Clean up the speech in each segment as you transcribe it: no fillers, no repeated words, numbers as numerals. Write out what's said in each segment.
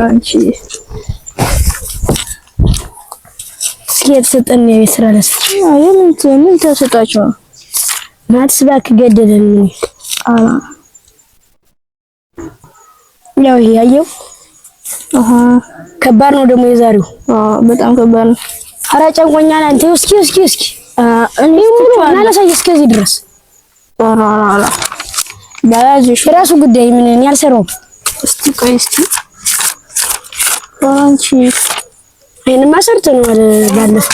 አንቺ ስኬት ሰጠን የስራለስ ምን ተሰጣቸው ማትስ ባክ ገደደን ያው ያየው ከባድ ነው ደግሞ የዛሬው በጣም ከባድ ነው ኧረ ጨንቆኛል አንተ እስኪ እኔ ሙሉ አናላሳይ እስከዚህ ድረስ አላ ባላጅሽ ራሱ ጉዳይ ምን ያልሰራው እስቲ ቆይ አንቺ አይንማ ሰርተ ነው ባለፈ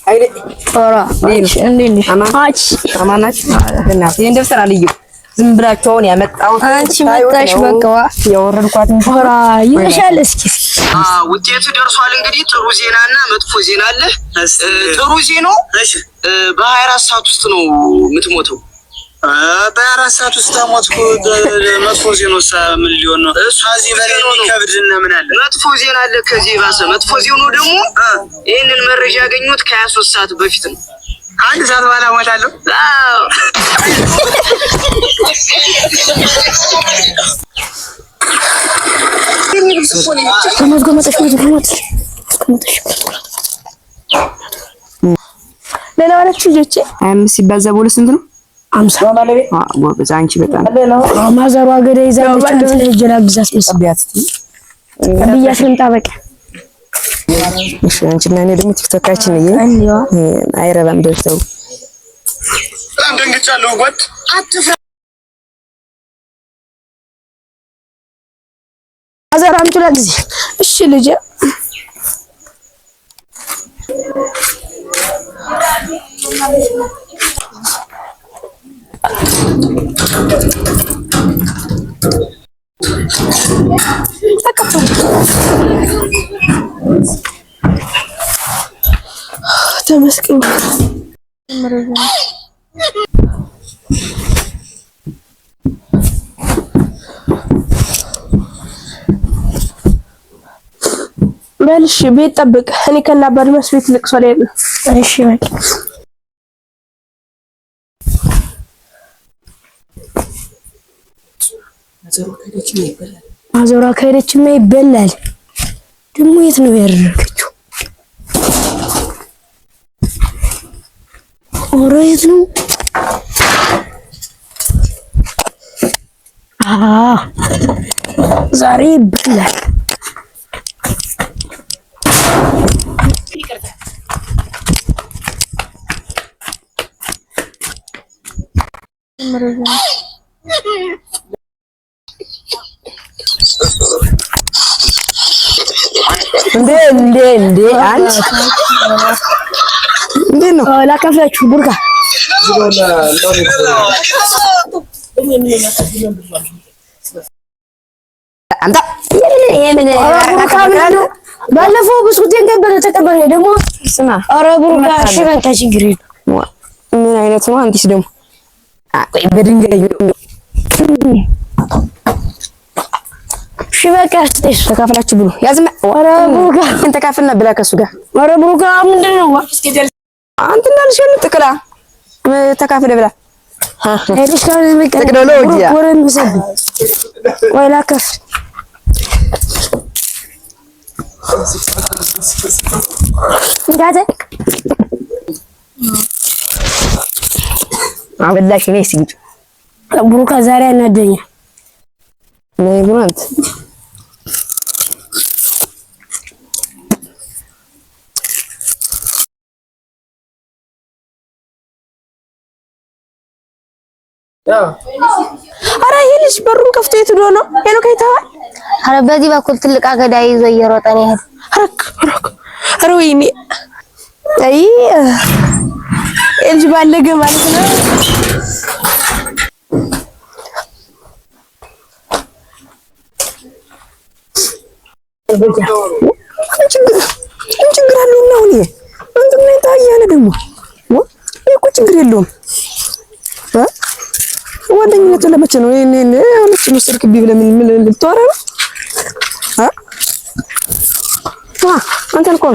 አይኔ ኦራ እንዴ አማናች እና የእንደፍተራ ልዩ ዝም ብላችሁ አሁን ያመጣሁት አንቺ መጣሽ በቃ ያወረድኳት ኦራ ይሻል እስኪ ውጤቱ ደርሷል እንግዲህ ጥሩ ዜናና መጥፎ ዜና አለ ጥሩ ዜናው በ24 ሰዓት ውስጥ ነው የምትሞተው በ24 ሰዓት ውስጥ ሞትኩ መጥፎ ዜናው ምን ሊሆን ነው እዚህ በላይ ከብድና ምን አለ መጥፎ ዜና አለ ከዚህ ባሰ መጥፎ ዜናው ደግሞ ይሄንን መረጃ ያገኙት ከ23 ሰዓት በፊት ነው አንድ ሰዓት በኋላ ሞታለሁ ሌላ ማለት ልጆቼ 25 ሲባዛ በሁለት ስንት ነው 50 ማለት ጎበዝ አንቺ በጣም ማዘሯ ገደ ይዛለች ለጀላግዛስ መስቢያት አብያስን ጣበቀ እሺ አንቺና እኔ ደግሞ ቲክቶካችን አይረባም ደርሰው በጣም ደንግጫለሁ ወጥ አትፈራ አዘራም ትላልዚ እሺ ልጅ ተመስገን መልሽ ቤት ጠብቅ እኔ ከናባድ መስቤት ልቅሶ ላይ ነው እሺ በቃ ማዘሯ ከሄደችማ ይበላል ደግሞ የት ነው ያደረገችው ኦሮ የት ነው ዛሬ ይበላል እንዴ አንቺ እንዴ ነው ላካፍላችሁ ቡርካ አንተ ባለፈው ብስኩቴን ተቀበለ ደግሞ ስማ ኧረ ቡርካ ሽበንታ ችግር ምን አይነት ነው አንቺስ ደግሞ ቆይ በድንጋይ ሽበቃ አስተሽ ተካፍላችሁ ብሉ ያዝማ ኧረ ቡርካ እንተካፍልና ብላ ከሱ ጋር ኧረ ቡርካ ምንድነው አንተ እንዳልሽ ጥቅላ ተካፍለ ብላ ሄድሽ ካለ ቴክኖሎጂያ ወረን ምሰብ ወይ ላከፍ እንጋዘ አበላሽ ነኝ ሲንጭ ቡርካ ዛሬ አናደኛ ነይ ብራንት አረ ይልሽ በሩን ከፍቶ የት ዶ ነው ሄሎ ከይተዋል አረ በዚህ በኩል ትልቅ አገዳ ይዞ እየሮጠ ነው ያለው አረክ አረ ወይኔ አይ እልጅ ባለገ ማለት ነው ችግር አለው ነው ነው አንተ ምን ታያለ ደግሞ እኮ ችግር የለውም ወደኝነት ለመቼ ነው እኔ አሁንስ ምስርክ ቢብለ ምን ልትወራ ነው አንተ እኮ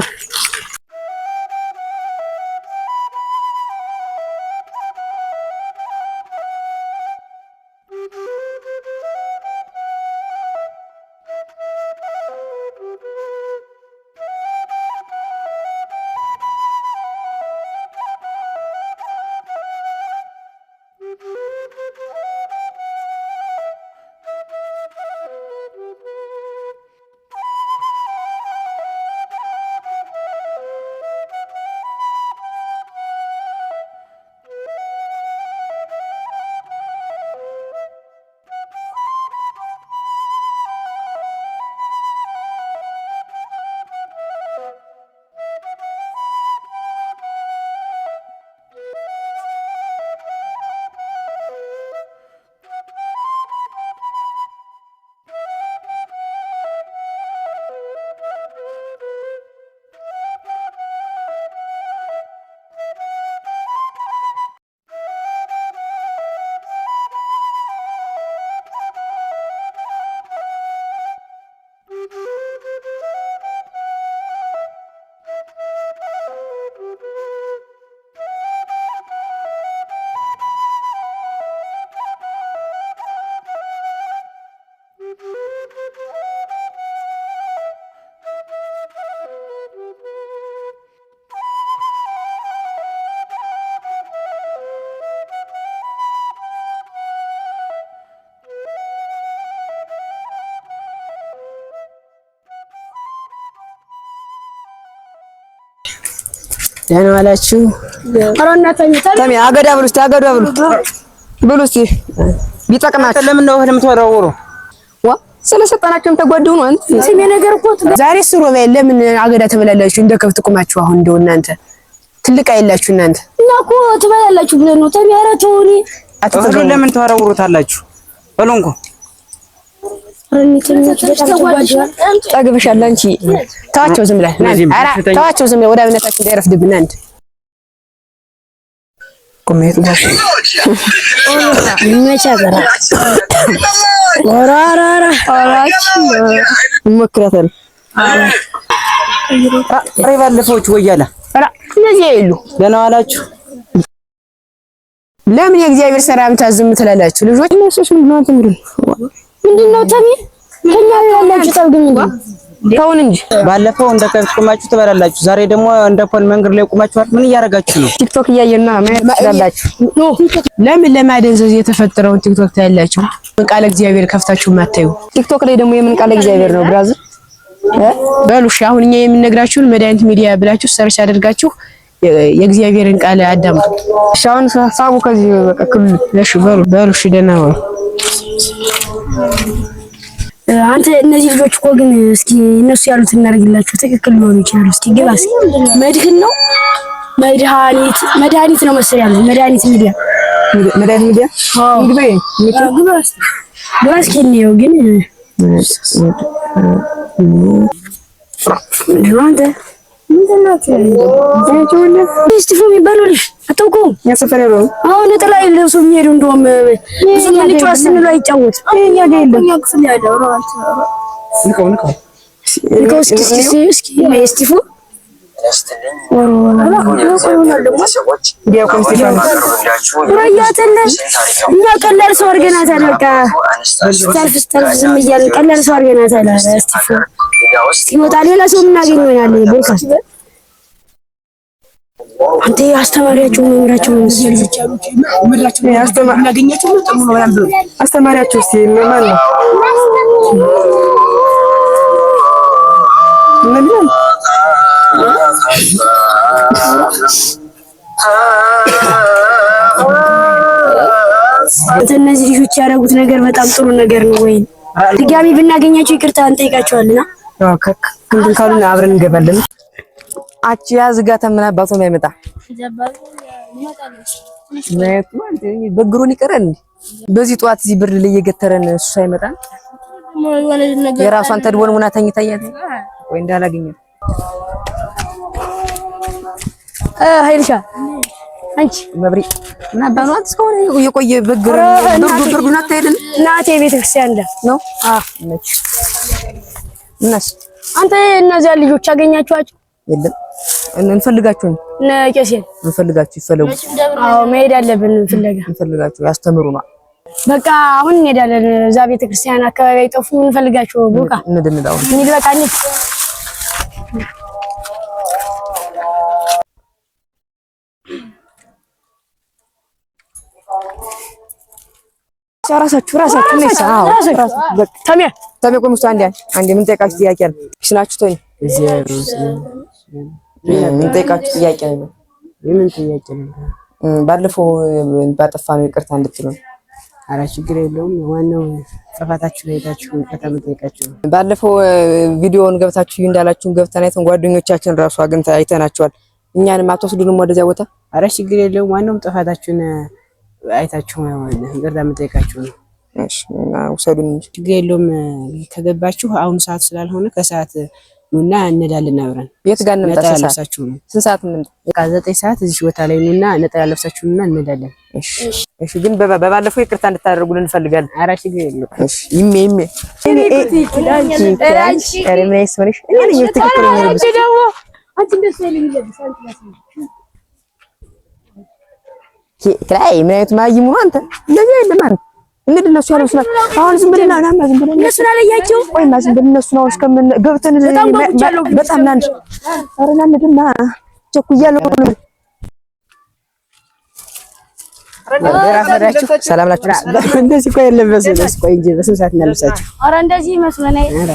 ደህና ዋላችሁ? ኧረ እናተኝ ተሜ አገዳ ብሉ እስኪ አገዳ ብሉ እስኪ ቢጠቅማችሁ። ለምን ነው እህል የምትወረውሩ? ዋ ስለሰጠናችሁም ተጓደው ነው አንተ ስሜ ነገር እኮ ዛሬ ስሩ በይ። ለምን አገዳ ትበላላችሁ? እንደ ከብት ቁማችሁ አሁን እንደው እናንተ ትልቅ አይላችሁ እናንተ እና እኮ ትበላላችሁ ብለን ነው። ተሜ ኧረ ተውኝ። እህሉን ለምን ተወረውሩታላችሁ? በሉ እንኳ ጠግብሻል አንቺ። ተዋቸው ዝም ብለህ ኧረ ተዋቸው ዝም ብለህ ወደ አብነታችሁ እንዳይረፍድብን አንድ ቆሜቱ ጋር መቻገራ ወራራራ አራች ሞክራታል። አይ ባለፈዎች ወያላ ኧረ እነዚህ አይሉ ደህና ዋላችሁ? ለምን የእግዚአብሔር ሰላምታ ዝም ትላላችሁ ልጆች? እነሱስ ምንድነው ተሜ ከኛ ያላችሁ ታውቁኝ እንዴ? ተውን እንጂ ባለፈው እንደ ከብት ቁማችሁ ትበላላችሁ። ዛሬ ደግሞ እንደ ፖል መንገድ ላይ ቁማችኋል። ምን እያደረጋችሁ ነው? ቲክቶክ እያየና ማየት ትችላላችሁ። ለምን ለማደንዘዝ የተፈጠረውን ቲክቶክ ታያላችሁ? ቃለ እግዚአብሔር ከፍታችሁ ማታዩ ቲክቶክ ላይ ደግሞ የምን ቃለ እግዚአብሔር ነው ብራዘር? በሉሽ አሁን እኛ የምንነግራችሁን መድኃኒት ሚዲያ ብላችሁ ሰርች አድርጋችሁ የእግዚአብሔርን ቃል አዳምጡ። ሻውን ሳቡ ከዚህ በቃ ክሉ ለሽ በሉሽ ደህና ነው። አንተ እነዚህ ልጆች እኮ ግን እስኪ እነሱ ያሉት እናደርግላችሁ ትክክል ሊሆኑ ይችላል። እስኪ ግባ እስኪ መድህን ነው መድኃኒት ነው መሰል ያለው መድኃኒት ሚዲያ አዎ ግባ እስኪ እንየው ግን አንተ እስቲፎ የሚባለው ልጅ አታውቀውም? ያሰፈረው አሁን ነጠላ ለብሶ የሚሄዱ እንደውም ብዙ ልጅ ስንለው አይጫወት እኛ ጋር የለም። እኛ ክፍል ያለው ንቀው እስኪ እስቲፎ እኛ ቀላል ሰው አድርገናታል። በቃ ስታልፍ ዝም እያልን ቀላል ሰው አድርገናታል። እስቲፎ ሲመጣ ሌላ ሰው የምናገኘው ይሆናል። ቦካ አንተ አስተማሪያቸው መምህራቸው ነው አስተማሪያቸው እስቲ ማን ነው? እነዚህ ልጆች ያደረጉት ነገር በጣም ጥሩ ነገር ነው። ወይ ድጋሚ ብናገኛቸው ይቅርታ እንጠይቃቸዋልና እንትን ካሉን አብረን እንገባለን። አቺ ያዝጋ ተመና አባቱ ነው አይመጣ በግሩን ይቀረን። በዚህ ጧት እዚህ ብር ላይ የገተረን እሱ ሳይመጣ የራሷን ተድቦን ሙና ተኝታያት ወይ እንዳላገኘው ሀይልሻ አንቺ መብሪ እና ባኗት እስከሆነ የቆየ በግር ብርዱን አታይልን እናቴ ቤተክርስቲያን ነው። እናስ አንተ እነዚያ ልጆች አገኛችኋቸው? የለም እንፈልጋችሁ ነው ቄሴን እንፈልጋችሁ ይፈለጉ። አዎ መሄድ አለብን ፍለጋ እንፈልጋችሁ ያስተምሩናል። በቃ አሁን እንሄዳለን። እዛ ቤተክርስቲያን አካባቢ አይጠፉ እንፈልጋቸው። ቦካ እንድንዳው እንሂድ በቃ እንሂድ። ራሳችሁ ተሜ ቆም ውስጥ አንዴ ምን ጠይቃችሁ ጥያቄ አለ። ስናችሁ ተኝ ምን ጠይቃችሁ ጥያቄ ነው። የምን ጥያቄ ነው? ባለፈው ባጠፋነው ይቅርታ እንድትሉ። ኧረ ችግር የለውም። ዋናው ጥፋታችሁ ላይ ሄዳችሁ ይቅርታ መጠየቃችሁ ነው። ባለፈው ቪዲዮውን ገብታችሁ እንዳላችሁን ገብተን አይተን ጓደኞቻችን ራሱ አግኝታ አይተናቸዋል። እኛንም አትወስዱንም ወደዚያ ቦታ? ኧረ ችግር የለውም። ዋናው ጥፋታችሁን አይታችሁ ይቅርታ መጠየቃችሁ ነው። እሺ እና ውሰዱን እንጂ ችግር የለውም። ከገባችሁ አሁን ሰዓት ስላልሆነ ከሰዓት ኑና እንሄዳለን አብረን። የት ጋር እንምጣ? ለብሳችሁ ነው። ስንት ሰዓት እንምጣ? በቃ 9 ሰዓት እዚህ ቦታ ላይ ኑና ነጠላ ለብሳችሁና እንሄዳለን። እሺ ግን በባለፈው ይቅርታ እንድታደርጉልን እንፈልጋለን። ኧረ ችግር የለውም። እሺ ይሜ ክራይ ምን አይነት ማይሙ ነው አንተ? እንደዚህ አይደለም ማለት እንዴ እነሱ ያለው ስለ አሁን ዝም ብለና ናማ ዝም ብለና እነሱ አላያቸው ወይ ማ ዝም ብለና እነሱ ነው እስከምን ገብተን በጣም ናንድ አረና እንደማ ቸኩያለሁ። አረራፈራችሁ ሰላም ናችሁ? እንደዚህ ቆይ ለበሰ ቆይ እንጂ በስንት ሰዓት እናልብሳችሁ? ኧረ እንደዚህ መስለናል። ኧረ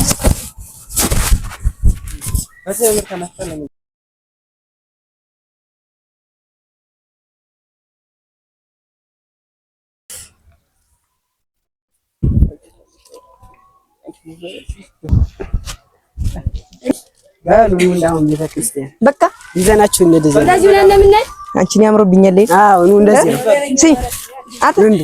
ጋሉ እንዳውም ቤተክርስቲያን በቃ ይዘናችሁ እንደዚህ እንደዚህ ብለን እንደምናይ አንቺን ያምሮብኛል። አዎ ነው እንደዚህ ነው። ሲ አጥንድ